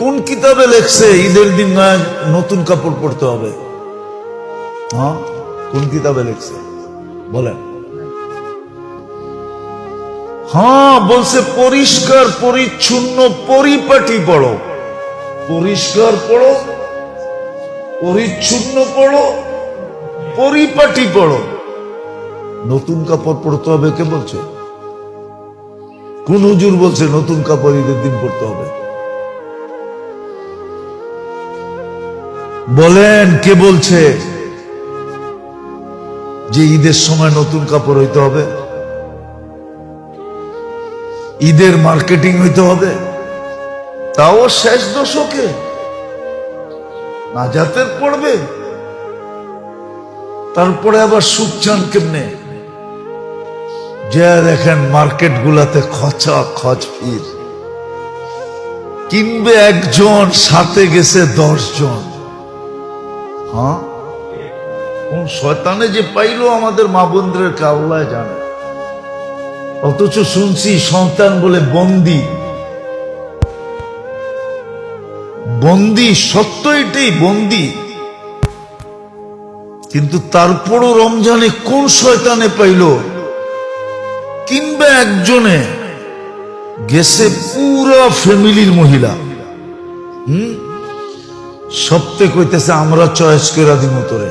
কোন কিতাবে লেখছে ঈদের দিন নতুন কাপড় পরতে হবে? হ্যাঁ, কোন কিতাবে লেখছে বলেন? হ্যাঁ, বলছে পরিষ্কার পরিচ্ছন্ন পরিপাটি পড়ো। পরিষ্কার পড়ো, পরিচ্ছন্ন পড়ো, পরিপাটি পড়ো। নতুন কাপড় পরতে হবে কে বলছে? কোন হুজুর বলছে নতুন কাপড় ঈদের দিন পরতে হবে? বলেন কে বলছে যে ঈদের সময় নতুন কাপড় হইতে হবে, ঈদের মার্কেটিং হইতে হবে? তাও শেষ দশকে নাজাতের পড়বে, তারপরে আবার সুখ চান কেমনে? যে দেখেন মার্কেট গুলাতে খচা খচ ভিড়, কিনবে একজন, সাথে গেছে 10 জন। হ্যাঁ, কোন শয়তানে যে পাইলো আমাদের মা বোনদের কাউলায় জানে। অথচ শুনছি সন্তান বলে বন্দি। বন্দি, সত্য এটাই, বন্দি। কিন্তু তারপরও রমজানে কোন শয়তানে পাইল, কিংবা একজনে গেছে পুরো ফ্যামিলির মহিলা। সপ্তাহে কইতেছে আমরা চয়েস করে দিব তোরে,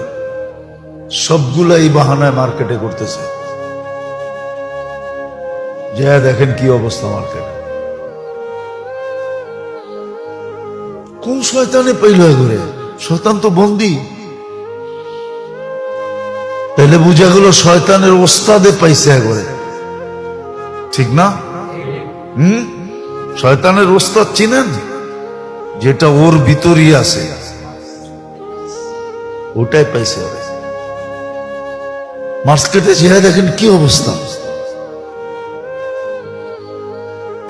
সবগুলা এই বাহানায় মার্কেটে করতেছে। যা দেখেন কি অবস্থা মার্কেটে। কোন শয়তানে পাইল ঘুরে? শয়তান তো বন্দি। তাহলে বুঝা গেল শয়তানের ওস্তাদে পাইছে ঘরে, ঠিক না? শয়তানের ওস্তাদ চিনেন? যেটা ওর ভিতরই আছে, ওটাই পাইছে। মার্কেটে যেয়ে দেখেন কি অবস্থা।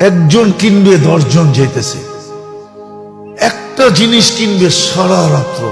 একজন কিনবে 10 জন যেতেছে, একটা জিনিস কিনবে সারা রাত্র।